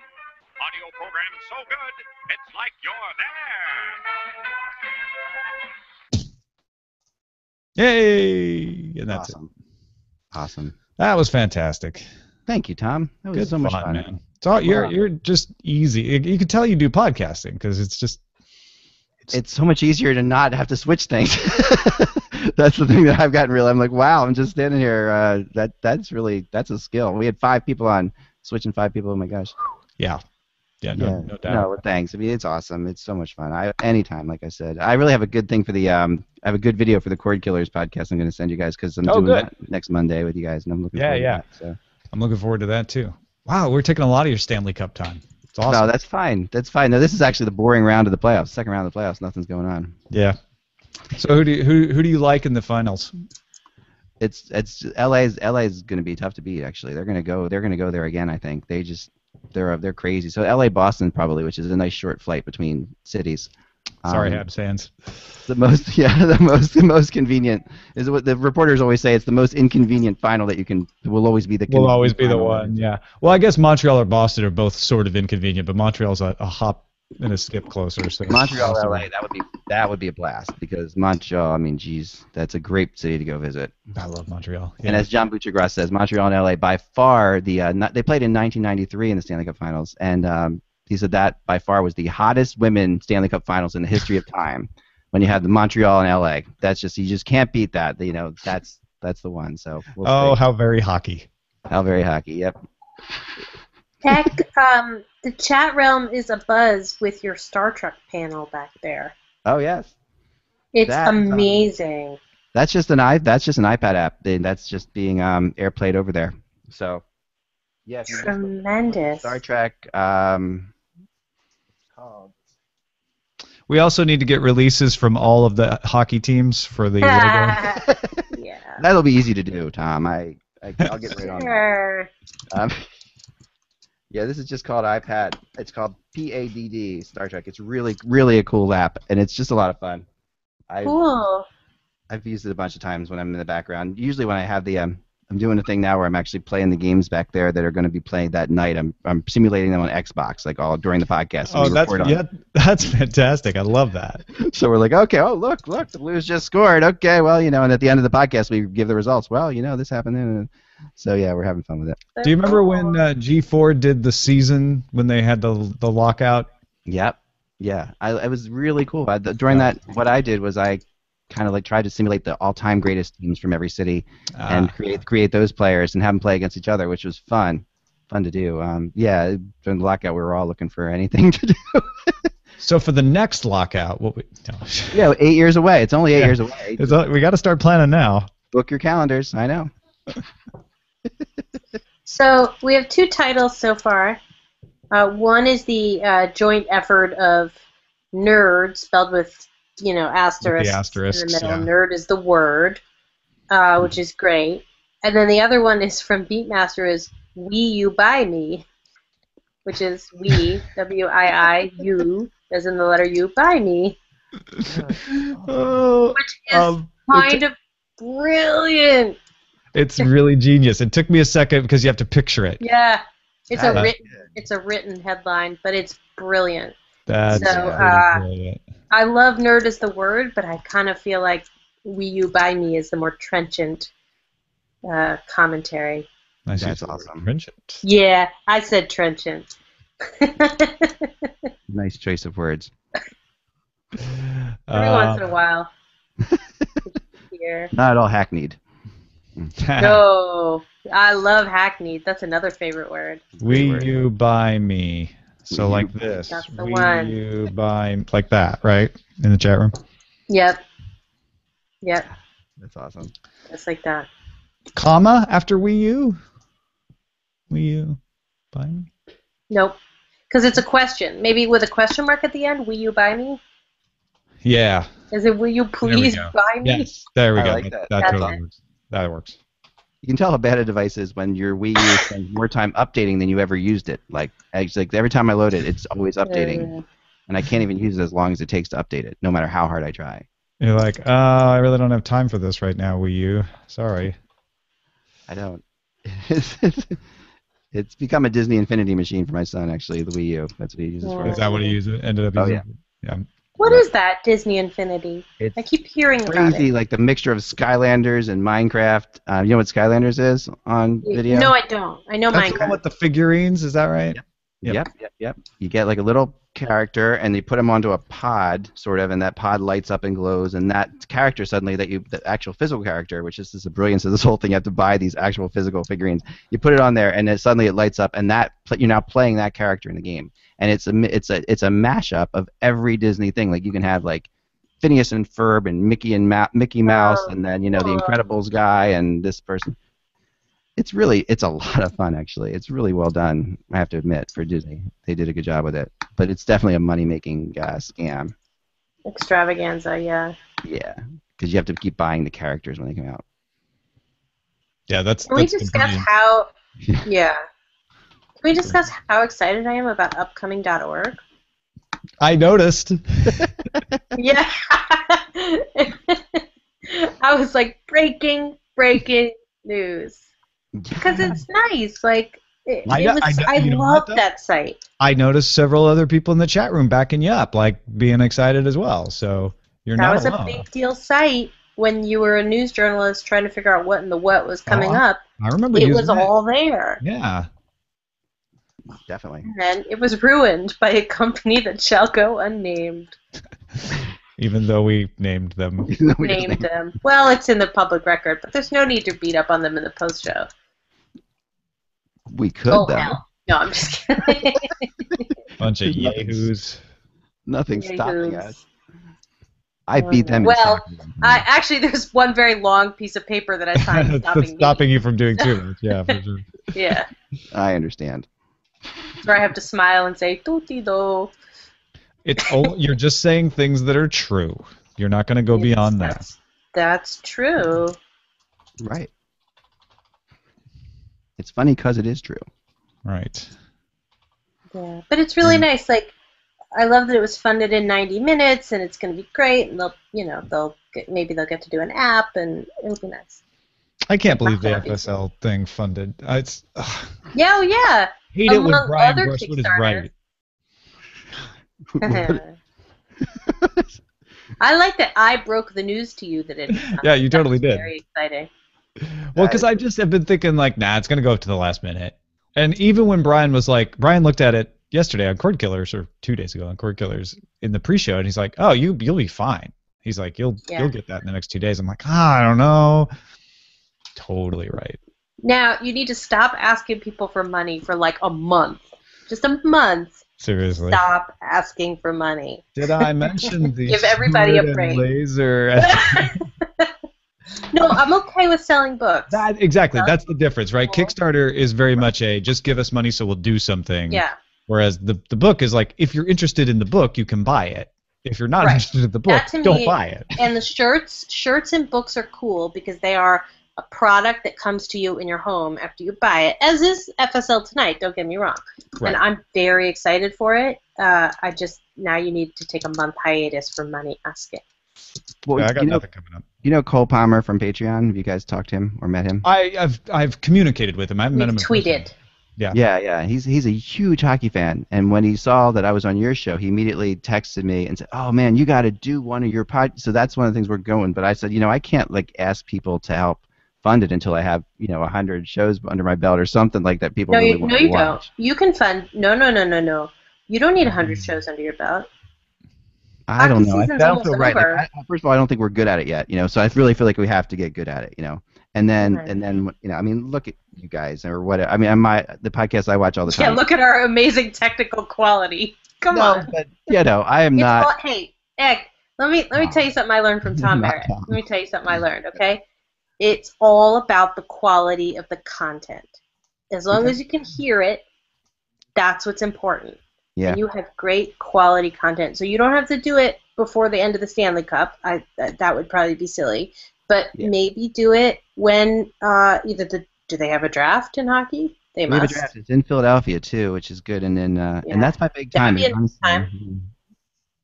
S4: Audio program so good, it's like you're there.
S1: Yay! And that's
S2: Awesome. Awesome.
S1: That was fantastic.
S2: Thank you, Tom. That was
S1: Good
S2: so much fun.
S1: man. It's all, you're just easy. You can tell you do podcasting because it's just.
S2: It's so much easier to not have to switch things. That's the thing that I've gotten real. I'm like, wow, I'm just standing here. That's a skill. We had 5 people on, switching 5 people. Oh my gosh.
S1: Yeah. Yeah, no doubt.
S2: No, thanks. I mean, it's awesome. It's so much fun. Anytime, like I said, I really have a good thing for the. I have a good video for the Cord Killers podcast. I'm going to send you guys because I'm doing that next Monday with you guys, and I'm looking forward to that. So.
S1: I'm looking forward to that too. Wow, we're taking a lot of your Stanley Cup time. It's awesome.
S2: No, that's fine. That's fine. No, this is actually the boring round of the playoffs. Second round of the playoffs. Nothing's going on.
S1: Yeah. So who do you like in the finals?
S2: It's LA's going to be tough to beat. Actually, they're going to go there again. I think they're crazy. So LA Boston probably, which is a nice short flight between cities.
S1: Sorry, Habs fans.
S2: The most convenient is what the reporters always say. It's the most inconvenient final that will always be the.
S1: Will always be the one. Yeah. Well, I guess Montreal or Boston are both sort of inconvenient, but Montreal's a hop and a skip closer. So
S2: Montreal, LA, that would be a blast because Montreal. I mean, geez, that's a great city to go visit.
S1: I love Montreal. Yeah.
S2: And as John Butchergrass says, Montreal and LA by far they played in 1993 in the Stanley Cup Finals, and he said that by far was the hottest women Stanley Cup Finals in the history of time. When you have the Montreal and LA, that's just you just can't beat that. You know, that's the one. So we'll see.
S1: How very hockey.
S2: How very hockey. Yep.
S5: Heck, the chat realm is abuzz with your Star Trek panel back there.
S2: Oh yes.
S5: It's amazing.
S2: That's just an iPad app. That's just being airplayed over there. So yeah.
S5: Tremendous.
S2: Star Trek.
S1: We also need to get releases from all of the hockey teams for the logo.
S5: Yeah.
S2: That'll be easy to do, Tom. I'll get right on that. Yeah, this is just called iPad. It's called PADD Star Trek. It's really, really a cool app, and it's just a lot of fun.
S5: Cool.
S2: I've used it a bunch of times when I'm in the background. Usually when I have I'm doing a thing now where I'm actually playing the games back there that are going to be played that night. I'm simulating them on Xbox, like all during the podcast.
S1: Oh, that's fantastic. I love that.
S2: So we're like, okay, look, the Blues just scored. Okay, well, and at the end of the podcast we give the results. Well, this happened. So yeah, we're having fun with it.
S1: Do you remember when G4 did the season when they had the lockout?
S2: Yep. Yeah, it was really cool. During that, what I did was I kind of like tried to simulate the all-time greatest teams from every city and create those players and have them play against each other, which was fun to do. Yeah, during the lockout, we were all looking for anything to do.
S1: So for the next lockout,
S2: Yeah, 8 years away. It's only 8 years away.
S1: We got to start planning now.
S2: Book your calendars. I know.
S5: So we have 2 titles so far. One is the joint effort of Nerd, spelled with asterisk in the middle. Yeah. Nerd is the word, which is great. And then the other one is from Beatmaster is Wii You Buy Me, which is we, W-I-I-U, as in the letter U, buy me. Which is kind of brilliant.
S1: It's really genius. It took me a second because you have to picture it.
S5: Yeah. It's a written headline, but it's brilliant.
S1: That's brilliant.
S5: I love nerd as the word, but I kind of feel like Wii U Buy Me is the more trenchant commentary.
S2: That's awesome.
S1: Trenchant.
S5: Yeah, I said trenchant.
S2: Nice choice of words.
S5: Every once in a while. Here.
S2: Not at all hackneyed.
S5: No, I love hackneyed. That's another favorite word.
S1: Wii U by me. So
S2: Wii U.
S1: like this.
S5: That's the
S1: Wii
S5: one.
S1: U by like that, right? In the chat room.
S5: Yep.
S2: That's awesome.
S5: Just like that.
S1: Comma after Wii U. Wii U by me.
S5: Nope. Because it's a question. Maybe with a question mark at the end. Will you buy me?
S1: Yeah.
S5: Is it will you please buy me?
S1: Yes. There we
S2: I
S1: go.
S2: like that.
S1: That
S5: That's
S1: totally
S5: it.
S1: works. That works.
S2: You can tell how bad a device is when your Wii U spends more time updating than you ever used it. Like every time I load it, it's always updating, and I can't even use it as long as it takes to update it, no matter how hard I try.
S1: You're like, I really don't have time for this right now, Wii U. Sorry.
S2: I don't. It's become a Disney Infinity machine for my son, actually, the Wii U. That's what he uses for it.
S1: Is that what he ended up using?
S2: Yeah.
S5: What is that, Disney Infinity?
S2: It's
S5: I keep hearing about
S2: crazy,
S5: it.
S2: like the mixture of Skylanders and Minecraft. You know what Skylanders is on video?
S5: No, I don't. I know
S1: That's the one
S5: Minecraft.
S1: with the figurines, is that right?
S2: Yep. You get like a little character, and you put him onto a pod, sort of, and that pod lights up and glows, and that character suddenly, the actual physical character, which is the brilliance of this whole thing, you have to buy these actual physical figurines. You put it on there, and then suddenly it lights up, and you're now playing that character in the game, and it's a mashup of every Disney thing. Like you can have like Phineas and Ferb and Mickey Mouse, and then the Incredibles guy and this person. It's a lot of fun, actually. It's really well done, I have to admit, for Disney. They did a good job with it. But it's definitely a money-making scam.
S5: Extravaganza, yeah.
S2: Yeah, because you have to keep buying the characters when they come out.
S1: Yeah, that's.
S5: Can we discuss how? Yeah. Can we discuss how excited I am about upcoming.org?
S1: I noticed.
S5: Yeah. I was like, breaking news. Because it's nice. Like, I love that site.
S1: I noticed several other people in the chat room backing you up, like being excited as well. So you're not alone. That
S5: was a big deal site when you were a news journalist trying to figure out what in the what was coming up.
S1: I remember
S5: it was all there.
S1: Yeah.
S2: Definitely.
S5: And then it was ruined by a company that shall go unnamed.
S1: Even though we named them.
S5: Named them. Well, it's in the public record, but there's no need to beat up on them in the post-show.
S2: We could, though.
S5: Hell. No, I'm just kidding.
S1: Bunch of yahoos.
S2: Nothing's stopping us. I beat them.
S5: Well, actually, there's one very long piece of paper that I signed
S1: stopping you from doing too much. Yeah, for sure.
S5: Yeah.
S2: I understand.
S5: Where I have to smile and say, "Tuti-do."
S1: You're just saying things that are true. You're not going to go beyond that.
S5: That's true.
S2: Right. It's funny because it is true.
S1: Right.
S5: Yeah, but it's really nice. Like, I love that it was funded in 90 minutes, and it's going to be great. And maybe they'll get to do an app, and it'll be nice.
S1: I can't believe the FSL thing funded. It's.
S5: Yeah, yeah.
S1: Hate it when Brian Brushwood is right.
S5: I like that I broke the news to you that it.
S1: Yeah, you totally did.
S5: Very exciting.
S1: Well, because I just have been thinking like, nah, it's gonna go up to the last minute. And even when Brian looked at it yesterday on Cord Killers or 2 days ago on Cord Killers in the pre-show, and he's like, oh, you'll be fine. He's like, you'll get that in the next 2 days. I'm like, I don't know. Totally right.
S5: Now you need to stop asking people for money for like a month. Just a month.
S1: Seriously.
S5: Stop asking for money.
S1: Did I mention the
S5: Give everybody a break.
S1: Laser?
S5: No, I'm okay with selling books.
S1: Exactly. That's the difference, right? Kickstarter is very much just give us money so we'll do something.
S5: Yeah.
S1: Whereas the book is like, if you're interested in the book, you can buy it. If you're not interested in the book, don't buy it.
S5: And the shirts and books are cool because they are a product that comes to you in your home after you buy it, as is FSL Tonight, don't get me wrong. Right. And I'm very excited for it. Now you need to take a month hiatus for money asking.
S2: Well,
S1: I got nothing coming up.
S2: You know Cole Palmer from Patreon? Have you guys talked to him or met him?
S1: I've communicated with him. I haven't met him.
S5: Tweeted.
S2: Yeah. He's a huge hockey fan, and when he saw that I was on your show, he immediately texted me and said, "Oh man, you got to do one of your So that's one of the things we're going. But I said, I can't ask people to help fund it until I have 100 shows under my belt or something like that. People really want to watch.
S5: Don't. You can fund. No. You don't need 100 shows under your belt.
S2: I don't know. I don't feel right. First of all, I don't think we're good at it yet. So I really feel like we have to get good at it. And And then I mean, look at you guys or whatever. I mean, the podcast I watch all the time.
S5: Yeah, look at our amazing technical quality. Come on.
S2: But I am not.
S5: Hey, Egg, let me tell you something I learned from Tom Merritt.
S2: Tom.
S5: Let me tell you something I learned, okay? It's all about the quality of the content. As long as you can hear it, that's what's important.
S2: Yeah.
S5: And you have great quality content. So you don't have to do it before the end of the Stanley Cup. That would probably be silly. But maybe do it when do they have a draft in hockey? They must.
S2: We have a draft. It's in Philadelphia too, which is good. And then and that's my big time.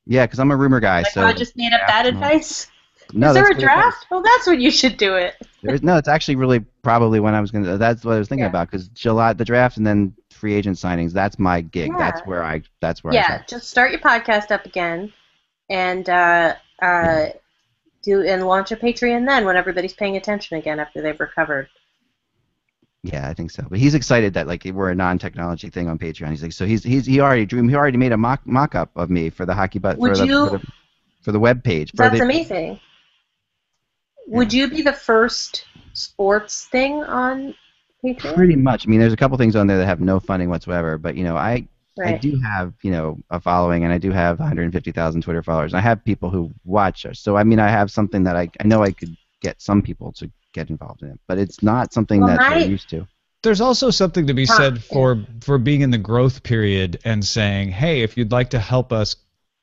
S2: Yeah, because I'm a rumor guy. So
S5: I just made up that advice.
S2: No,
S5: is there a draft? Well, that's when you should do it.
S2: It's actually really probably when I was gonna. That's what I was thinking about because July the draft and then free agent signings. That's my gig.
S5: Yeah.
S2: That's where I.
S5: Just start your podcast up again, and do and launch a Patreon then when everybody's paying attention again after they've recovered.
S2: Yeah, I think so. But he's excited that like we're a non-technology thing on Patreon. He's like, so he already made a mock-up of me for the hockey butt for the web page.
S5: That's amazing. Yeah. Would you be the first sports thing on Patreon?
S2: Pretty much. I mean, there's a couple things on there that have no funding whatsoever, but I do have a following, and I do have 150,000 Twitter followers. And I have people who watch us, so I mean, I have something that I know I could get some people to get involved in it, but it's not something that they're used to.
S1: There's also something to be said for being in the growth period and saying, hey, if you'd like to help us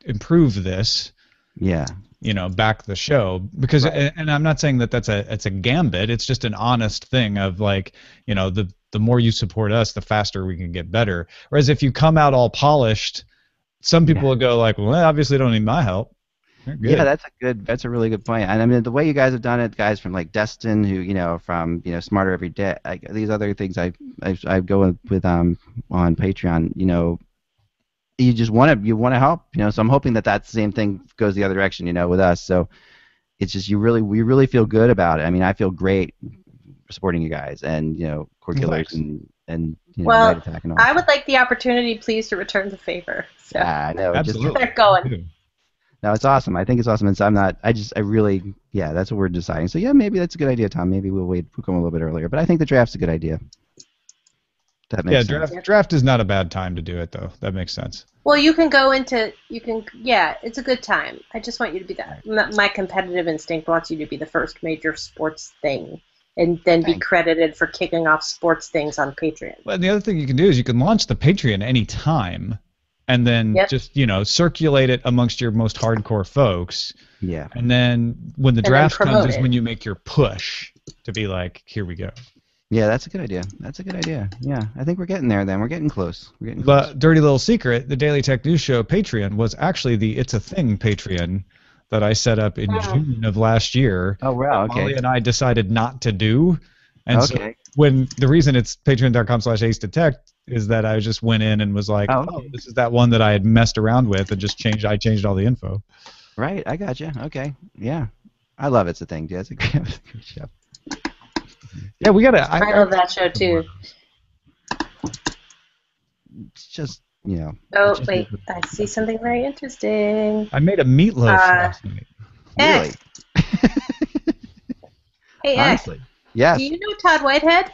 S1: improve this, back the show, because and I'm not saying that it's a gambit. It's just an honest thing of like, the more you support us, the faster we can get better. Whereas if you come out all polished, some people will go like, well, obviously don't need my help.
S2: Yeah, that's a really good point. And I mean, the way you guys have done it, guys from like Destin, who from Smarter Every Day, these other things I go with on Patreon, you just want to help, so I'm hoping that the same thing goes the other direction, with us. So it's just we really feel good about it. I mean, I feel great supporting you guys and Core Killers and
S5: well,
S2: Night Attack and all.
S5: I would like the opportunity, please, to return the favor. So.
S2: Yeah, I know.
S1: Absolutely.
S5: Just keep going.
S2: No, it's awesome. I think it's awesome. And so that's what we're deciding. So yeah, maybe that's a good idea, Tom. Maybe we'll come a little bit earlier. But I think the draft's a good idea. That makes sense.
S1: Draft is not a bad time to do it, though. That makes sense.
S5: Well, it's a good time. I just want you to be that. My competitive instinct wants you to be the first major sports thing, and then be credited for kicking off sports things on Patreon.
S1: Well, the other thing you can do is you can launch the Patreon anytime. And then just, circulate it amongst your most hardcore folks.
S2: Yeah.
S1: And then when the draft comes is when you make your push to be like, here we go.
S2: Yeah, that's a good idea. Yeah, I think we're getting there then. We're getting close.
S1: But dirty little secret, the Daily Tech News Show Patreon was actually the It's a Thing Patreon that I set up in June of last year.
S2: Oh, wow, okay.
S1: Molly and I decided not to do. And so when the reason it's patreon.com/acedetect is that I just went in and was like, this is that one that I had messed around with and I changed all the info.
S2: Right, I got you. Okay, yeah. I love It's a Thing, dude. It's a good show.
S1: Yeah, we got to.
S5: I love that show, too.
S2: It's just,
S5: Oh, wait. I see something very interesting.
S1: I made a meatloaf last night.
S2: Really?
S5: Hey,
S2: honestly. Yes.
S5: Do you know Todd Whitehead?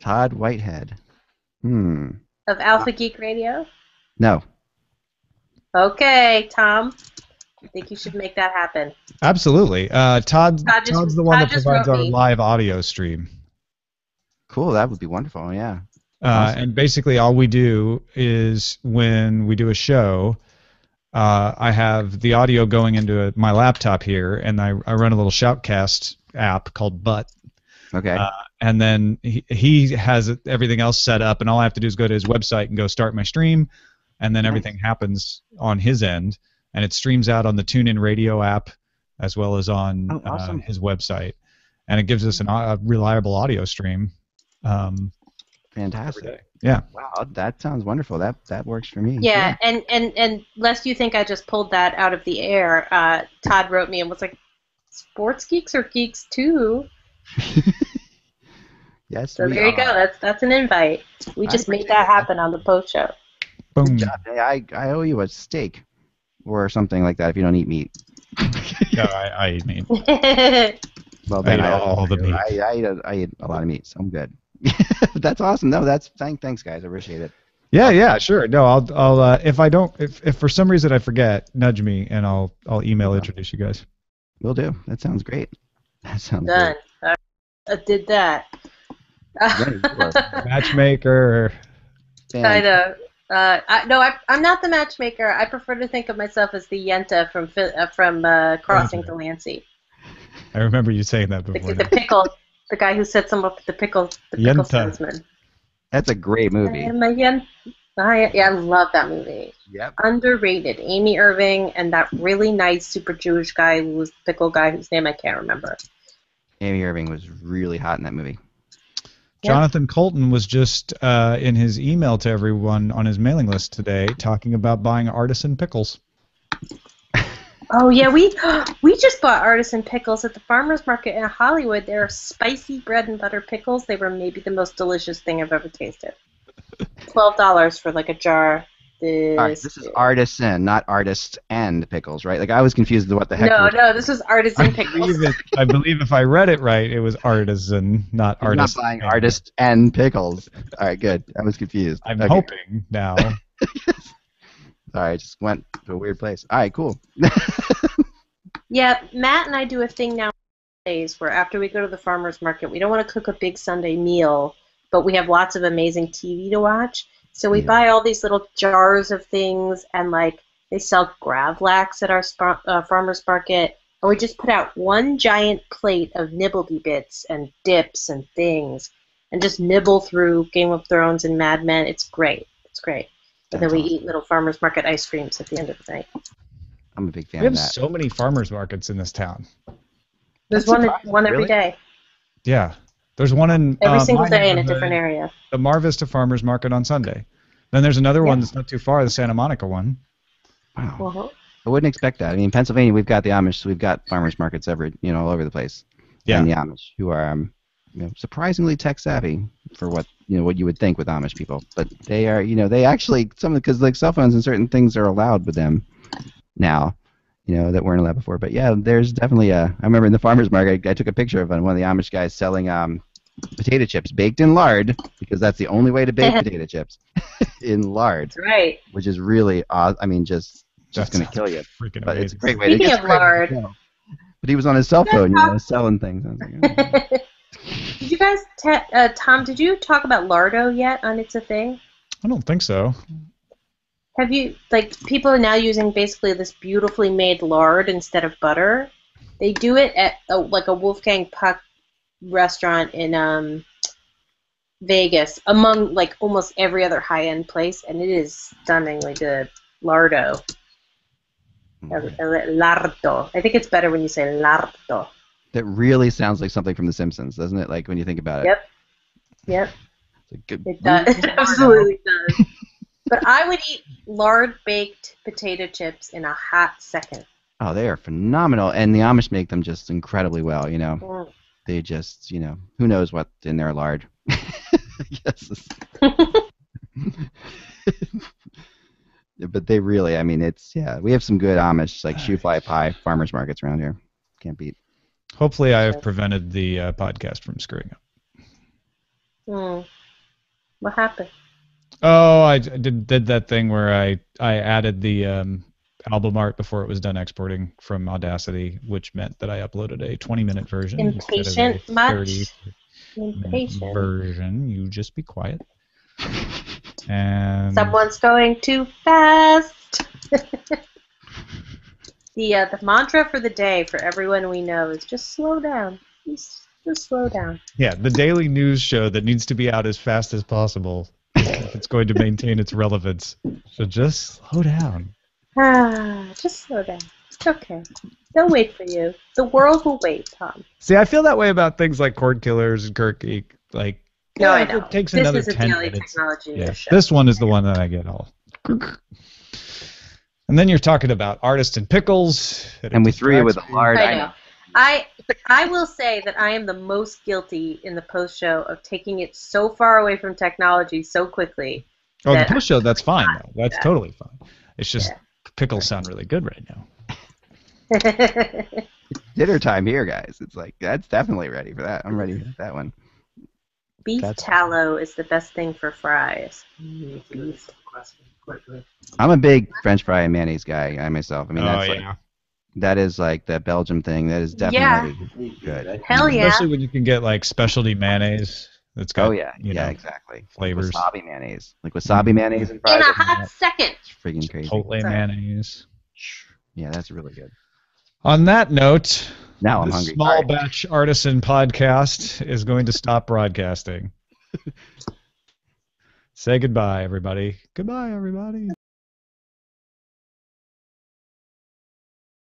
S2: Todd Whitehead.
S5: Of Alpha Geek Radio?
S2: No.
S5: Okay, Tom. I think you should make that happen.
S1: Absolutely. Todd's the one that provides our live audio stream.
S2: Cool. That would be wonderful. Yeah. Awesome.
S1: And basically all we do is when we do a show, I have the audio going into my laptop here, and I run a little Shoutcast app called Butt.
S2: Okay.
S1: And then he has everything else set up, and all I have to do is go to his website and go start my stream, and then everything happens on his end, and it streams out on the TuneIn Radio app as well as on his website, and it gives us a reliable audio stream.
S2: Fantastic.
S1: Yeah.
S2: Wow, that sounds wonderful. That works for me.
S5: Yeah, and lest you think I just pulled that out of the air, Todd wrote me and was like, "Sports geeks are geeks too."
S2: Yes.
S5: So there you go. That's an invite. We just made that happen on the post show.
S1: Boom.
S2: Good job. Hey, I owe you a steak or something like that if you don't eat meat.
S1: No, I eat meat.
S2: Well, then
S1: all the meat.
S2: I eat a lot of meat, so I'm good. That's awesome. No, thanks, guys. I appreciate it.
S1: Yeah, sure. No, I'll if for some reason I forget, nudge me and I'll introduce you guys.
S2: Will do. That sounds great. That sounds
S5: done.
S2: great.
S5: I did that.
S1: Matchmaker.
S5: I know. I'm not the matchmaker. I prefer to think of myself as the Yenta from Crossing Delancey.
S1: I remember you saying that before.
S5: The guy who sets him up with the pickle salesman.
S2: That's a great movie.
S5: I love that movie.
S2: Yep.
S5: Underrated. Amy Irving and that really nice super Jewish guy who was the pickle guy whose name I can't remember.
S2: Amy Irving was really hot in that movie.
S1: Jonathan Colton was just in his email to everyone on his mailing list today talking about buying artisan pickles.
S5: Oh yeah, we just bought artisan pickles at the farmers market in Hollywood. They're spicy bread and butter pickles. They were maybe the most delicious thing I've ever tasted. $12 for like a jar.
S2: This is artisan, not artist and pickles, right? Like I was confused with what the heck.
S5: No, this was artisan pickles.
S1: I believe if I read it right, it was artisan, not artist.
S2: Not buying artist and pickles. All right, good. I was confused.
S1: I'm hoping now.
S2: Sorry, I just went to a weird place. All right, cool.
S5: Yeah, Matt and I do a thing now days where after we go to the farmer's market, we don't want to cook a big Sunday meal, but we have lots of amazing TV to watch. So we buy all these little jars of things, and like they sell Gravlax at our farmer's market, and we just put out one giant plate of nibbledy bits and dips and things, and just nibble through Game of Thrones and Mad Men. It's great. It's great. And then we eat little farmer's market ice creams at the end of the night.
S2: I'm a big fan
S1: of that.
S2: We
S1: have so many farmer's markets in this town.
S5: There's one every day.
S1: Yeah. There's one in
S5: every single day in a different area.
S1: The Mar Vista Farmers Market on Sunday. Then there's another one that's not too far, the Santa Monica one.
S2: Wow. Uh-huh. I wouldn't expect that. I mean, in Pennsylvania, we've got the Amish, so we've got farmers markets all over the place.
S1: Yeah.
S2: And the Amish, who are surprisingly tech savvy for what you would think with Amish people, but they are they actually because like cell phones and certain things are allowed with them now, that weren't allowed before. But yeah, there's definitely I remember in the farmers market, I took a picture of one of the Amish guys selling potato chips baked in lard, because that's the only way to bake potato chips in lard.
S5: That's right.
S2: Which is really odd. I mean, just gonna kill you.
S1: Freaking
S2: but
S1: amazing.
S2: It's a great way.
S5: Speaking of lard,
S2: but he was on his cell phone, selling things. I was like,
S5: Did you guys, Tom? Did you talk about lardo yet on It's a Thing?
S1: I don't think so.
S5: Have you people are now using basically this beautifully made lard instead of butter? They do it at a Wolfgang Puck restaurant in Vegas, among almost every other high-end place, and it is stunningly good. Lardo. Lardo. I think it's better when you say lardo.
S2: That really sounds like something from The Simpsons, doesn't it? Like when you think about it.
S5: Yep. It does. It absolutely does. But I would eat lard-baked potato chips in a hot second.
S2: Oh, they are phenomenal, and the Amish make them just incredibly well. They just, who knows what's in their lard. Yes. But they really, we have some good Amish, shoe-fly pie farmers markets around here. Can't beat.
S1: Hopefully I have prevented the podcast from screwing
S5: up. What happened?
S1: Oh, I did that thing where I added the album art before it was done exporting from Audacity, which meant that I uploaded a 20-minute version
S5: instead of a
S1: 30-minute version. You just be quiet. And
S5: someone's going too fast. The mantra for the day for everyone we know is just slow down. Just slow down.
S1: Yeah, the daily news show that needs to be out as fast as possible if it's going to maintain its relevance. So just slow down.
S5: Just slow down. It's okay. They'll wait for you. The world will wait, Tom.
S1: See, I feel that way about things like Cord Killers and Kirky.
S5: No, I know.
S1: It takes
S5: this
S1: another
S5: is a
S1: 10
S5: daily
S1: minutes.
S5: technology show.
S1: This one is the one that I get all. And then you're talking about artists and pickles.
S2: And we threw you with a lard.
S5: I know. I will say that I am the most guilty in the post show of taking it so far away from technology so quickly.
S1: Oh, the post show, that's fine though. That's totally fine. It's just pickles sound really good right now.
S2: dinner time here, guys. It's like that's definitely ready for that. I'm ready for that one.
S5: Beef tallow is the best thing for fries. Beef.
S2: I'm a big French fry and mayonnaise guy. I myself. I mean, that is like the Belgium thing. That is definitely good.
S5: Hell yeah!
S1: Especially when you can get like specialty mayonnaise. That's got
S2: exactly.
S1: flavors.
S2: Wasabi mayonnaise, like wasabi mayonnaise and fries.
S5: In a hot second.
S2: It's freaking crazy.
S1: Chipotle mayonnaise.
S2: Yeah, that's really good.
S1: On that note,
S2: now I'm
S1: the
S2: hungry.
S1: Small Batch Artisan podcast is going to stop broadcasting. Say goodbye, everybody. Goodbye, everybody.